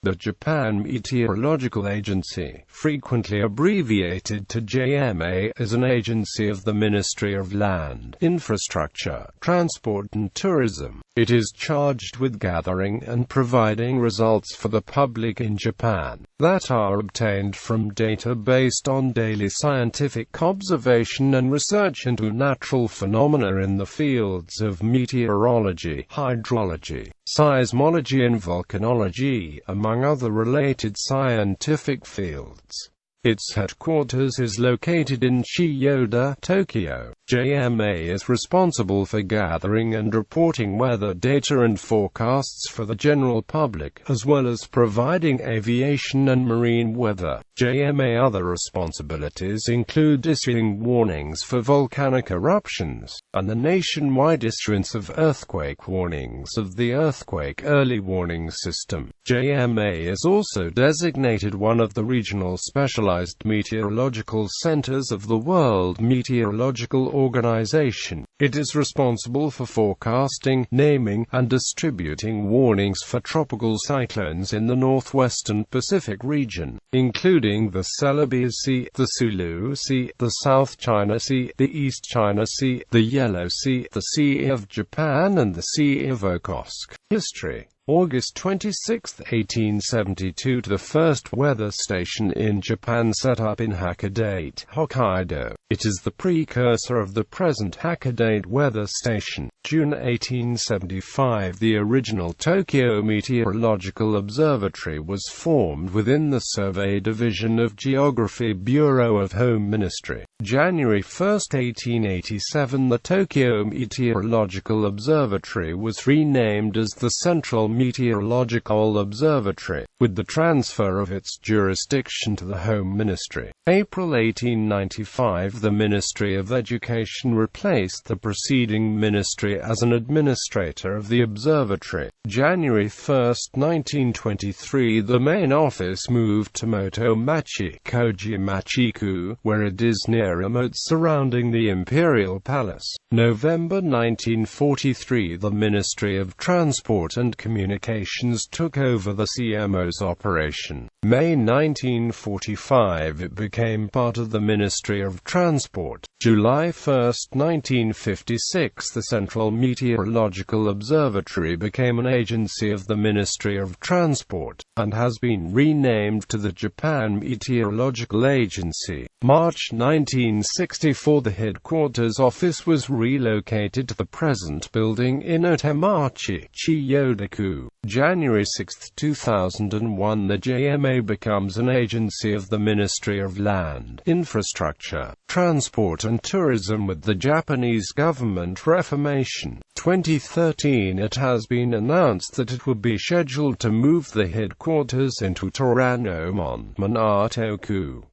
The Japan Meteorological Agency, frequently abbreviated to JMA, is an agency of the Ministry of Land, Infrastructure, Transport and Tourism. It is charged with gathering and providing results for the public in Japan that are obtained from data based on daily scientific observation and research into natural phenomena in the fields of meteorology, hydrology, seismology and volcanology, among other related scientific fields. Its headquarters is located in Chiyoda, Tokyo. JMA is responsible for gathering and reporting weather data and forecasts for the general public, as well as providing aviation and marine weather. JMA other responsibilities include issuing warnings for volcanic eruptions, and the nationwide issuance of earthquake warnings of the Earthquake Early Warning System. JMA is also designated one of the regional specialized meteorological centers of the World Meteorological Organization. It is responsible for forecasting, naming, and distributing warnings for tropical cyclones in the northwestern Pacific region, including the Celebes Sea, the Sulu Sea, the South China Sea, the East China Sea, the Yellow Sea, the Sea of Japan and the Sea of Okhotsk. History: August 26, 1872 to the first weather station in Japan set up in Hakodate, Hokkaido. It is the precursor of the present Hakodate weather station. June 1875 the original Tokyo Meteorological Observatory was formed within the Survey Division of Geography Bureau of Home Ministry. January 1, 1887 the Tokyo Meteorological Observatory was renamed as the Central Meteorological Observatory, with the transfer of its jurisdiction to the Home Ministry. April 1895 the Ministry of Education replaced the preceding ministry as an administrator of the observatory. January 1, 1923 the main office moved to Motomachi, Kojimachi-ku, where it is near a moat surrounding the Imperial Palace. November 1943 the Ministry of Transport and Communications took over the CMO's operation. May 1945 it became part of the Ministry of Transport. July 1, 1956 the Central Meteorological Observatory became an agency of the Ministry of Transport, and has been renamed to the Japan Meteorological Agency. March 1964 the headquarters office was relocated to the present building in Otemachi, Chiyoda-ku. January 6, 2001 the JMA becomes an agency of the Ministry of Land, Infrastructure, Transport and Tourism with the Japanese government reformation. 2013 it has been announced that it would be scheduled to move the headquarters into Toranomon, Minato-ku.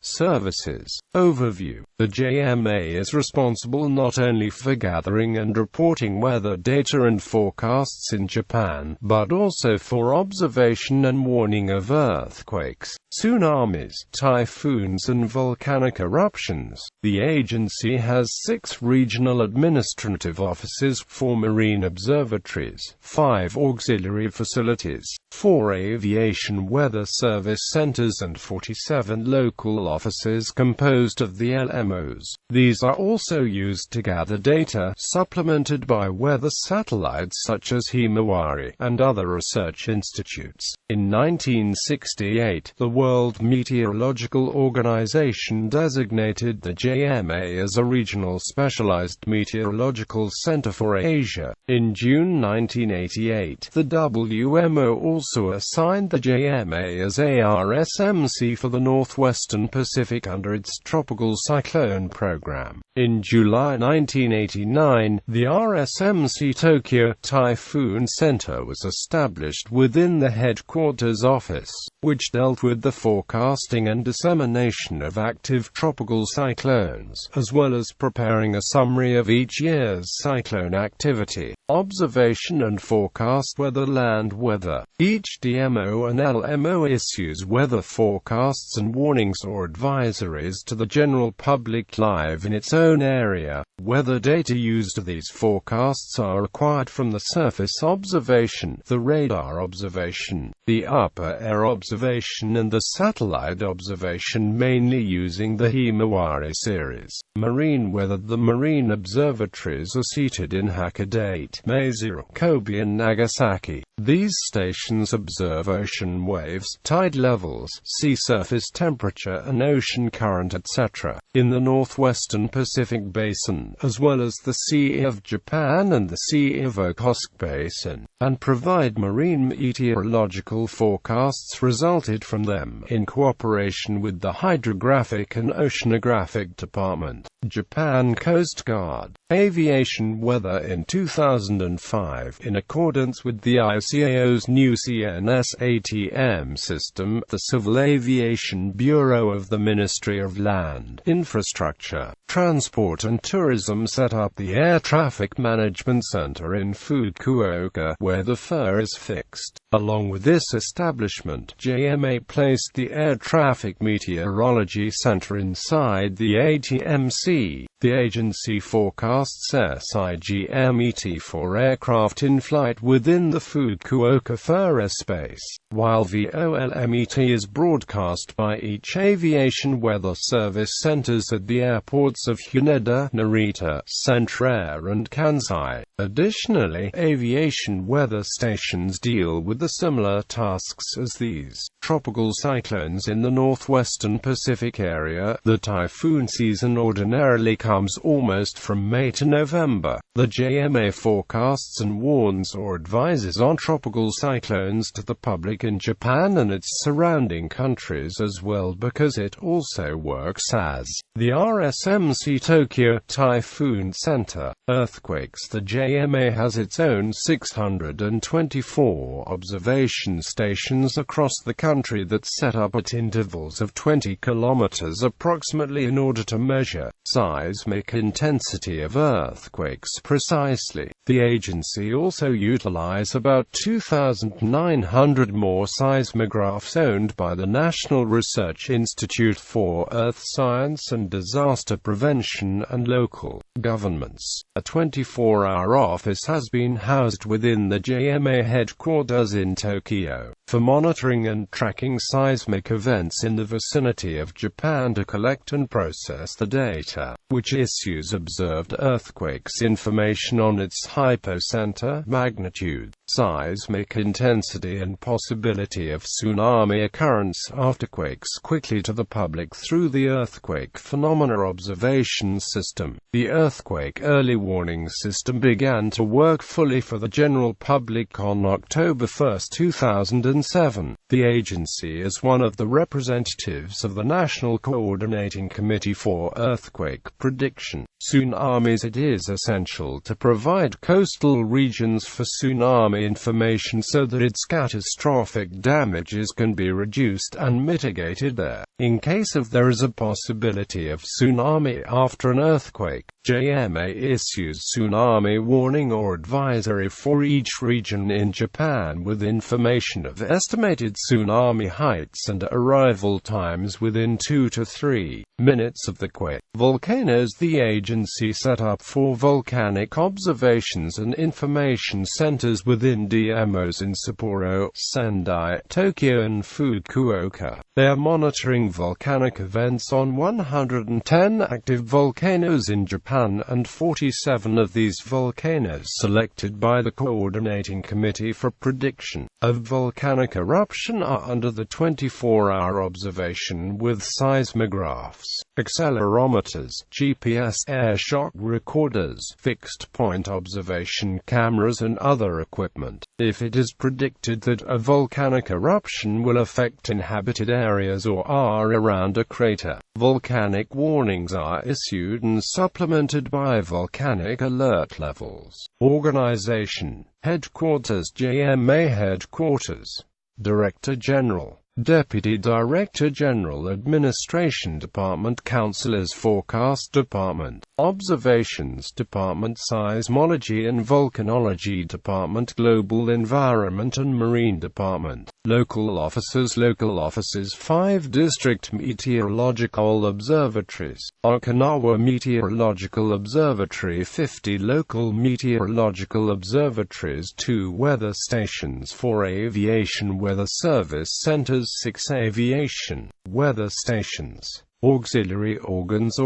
Services. Overview. The JMA is responsible not only for gathering and reporting weather data and forecasts in Japan, but also for observation and warning of earthquakes, tsunamis, typhoons and volcanic eruptions. The agency has 6 regional administrative offices, 4 marine observatories, 5 auxiliary facilities, 4 aviation weather service centers and 47 local offices composed of the LMOs. These are also used to gather data, supplemented by weather satellites such as Himawari and other research institutes. In 1968, the World Meteorological Organization designated the JMA as a regional specialized meteorological center for Asia. In June 1988, the WMO also assigned the JMA as ARSMC for the Northwestern Pacific under its Tropical Cyclone Program. In July 1989, the RSMC Tokyo Typhoon Center was established within the headquarters office, which dealt with the forecasting and dissemination of active tropical cyclones, as well as preparing a summary of each year's cyclone activity. Observation and forecast weather. Land weather. Each DMO and LMO issues weather forecasts and warnings or advisories to the general public live in its own area. Weather data used. These forecasts are acquired from the surface observation, the radar observation, the upper air observation and the satellite observation, mainly using the Himawari series. Marine weather. The marine observatories are seated in Hakodate, Maizuru, Kobe and Nagasaki. These stations observe ocean waves, tide levels, sea surface temperature and ocean current etc. in the northwestern Pacific Basin, as well as the Sea of Japan and the Sea of Okhotsk Basin, and provide marine meteorological forecasts resulted from them, in cooperation with the Hydrographic and Oceanographic Department. Japan Coast Guard. Aviation weather. In 2005, in accordance with the ICAO's new CNSATM system, the Civil Aviation Bureau of the Ministry of Land, Infrastructure, Transport and Tourism set up the Air Traffic Management Center in Fukuoka, where the FIR is fixed. Along with this establishment, JMA placed the Air Traffic Meteorology Center inside the ATMC. The agency forecasts SIGMET for aircraft in flight within the Fukuoka FIR airspace, while VOLMET is broadcast by each aviation weather service centers at the airports of Haneda, Narita, Centrair and Kansai. Additionally, aviation weather stations deal with the similar tasks as these. Tropical cyclones in the northwestern Pacific area. The typhoon season ordinarily comes almost from May to November. The JMA forecasts and warns or advises on tropical cyclones to the public in Japan and its surrounding countries as well, because it also works as the RSMC Tokyo Typhoon Center. Earthquakes. The JMA has its own 624 observation stations across the country that set up at intervals of 20 kilometers approximately in order to measure seismic intensity of earthquakes precisely. The agency also utilizes about 2,900 more seismographs owned by the National Research Institute for Earth Science and Disaster Prevention and local governments. A 24-hour office has been housed within the JMA headquarters in Tokyo, for monitoring and tracking seismic events in the vicinity of Japan to collect and process the data, which issues observed earthquakes information on its hypocenter, magnitude, seismic intensity and possibility of tsunami occurrence afterquakes quickly to the public through the Earthquake Phenomena Observation System. The Earthquake Early Warning System began to work fully for the general public on October 1, 2007. The agency is one of the representatives of the National Coordinating Committee for Earthquake Prediction. Tsunamis. It is essential to provide coastal regions for tsunami information so that its catastrophic damages can be reduced and mitigated there. In case of there is a possibility of tsunami after an earthquake, JMA issues tsunami warning or advisory for each region in Japan with information of estimated tsunami heights and arrival times within 2 to 3 minutes of the quake. Volcanoes. The agency set up 4 volcanic observations and information centers within DMOs in Sapporo, Sendai, Tokyo and Fukuoka. They are monitoring volcanic events on 110 active volcanoes in Japan, and 47 of these volcanoes selected by the Coordinating Committee for Prediction of Volcanic Eruption are under the 24-hour observation with seismographs, accelerometers, GPS air shock recorders, fixed-point observation cameras and other equipment. If it is predicted that a volcanic eruption will affect inhabited areas or are around a crater, volcanic warnings are issued and supplemented by volcanic alert levels. Organization. Headquarters. JMA Headquarters. Director General. Deputy Director General Administration Department, Counselors Forecast Department, Observations Department, Seismology and Volcanology Department, Global Environment and Marine Department, Local Offices, 5 District Meteorological Observatories, Okinawa Meteorological Observatory, 50 Local Meteorological Observatories, 2 Weather Stations, 4 Aviation Weather Service Centers, 6 Aviation Weather Stations. Auxiliary organs,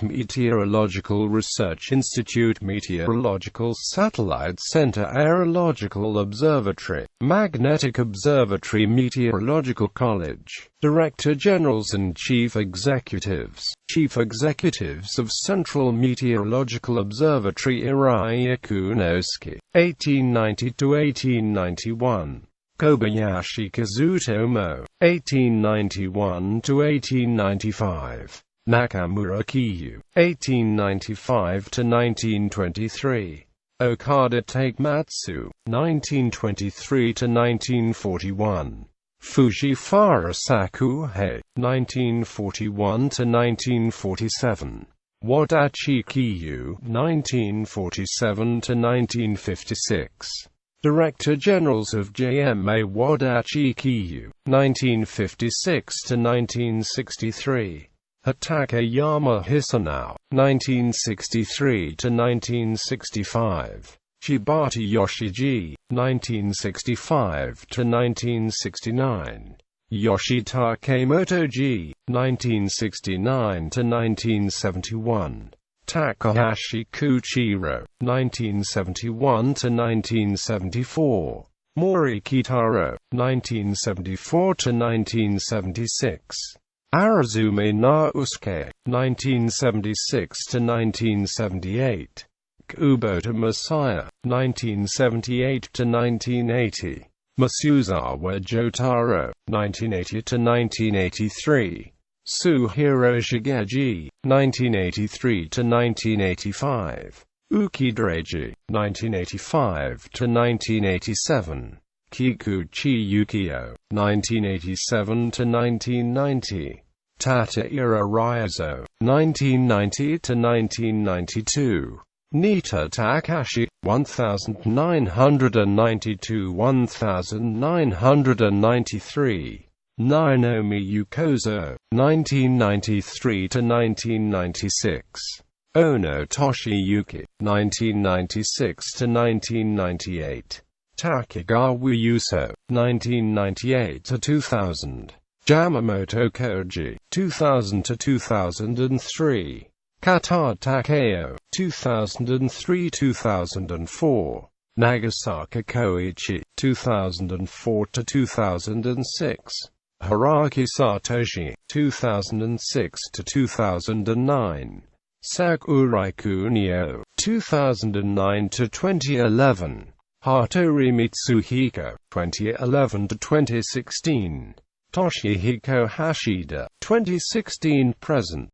Meteorological Research Institute, Meteorological Satellite Center, Aerological Observatory, Magnetic Observatory, Meteorological College. Director Generals and Chief Executives. Chief Executives of Central Meteorological Observatory, Irai Ikunosuke, 1890–1891. Kobayashi Kazutomo, 1891–1895. Nakamura Kiyu, 1895–1923. Okada Takematsu, 1923–1941. Fujiwara Sakuhei, 1941–1947. Wadachi Kiyu, 1947–1956. Director Generals of JMA, Wadachi Kiyu, 1956–1963. Hatakeyama Hisanao, 1963–1965. Shibata Yoshiji, 1965–1969. Yoshitake Motoji, 1969–1971. Takahashi Kuchiro, 1971–1974. Mori Kitaro, 1974–1976. Arazumi Naosuke, 1976–1978. Kubota Masaya, 1978–1980. Masuzawa Jotaro, 1980–1983. Suhiro Shigeji, 1983–1985. Ukidareji, 1985–1987. Kikuchi Yukio, 1987–1990. Tataira Ryozo, 1990–1992. Nita Takashi, 1992–1993. Naomi Yukozo, 1993–1996. Ono Toshiyuki, 1996–1998. Takegawa Yuso, 1998–2000. Yamamoto Koji, 2000–2003. Kata Takeo, 2003–2004. Nagasaka Koichi, 2004–2006. Haraki Satoshi, 2006–2009. Sakurai Kunio, 2009–2011. Hattori Mitsuhiko, 2011–2016. Toshihiko Hashida, 2016–present.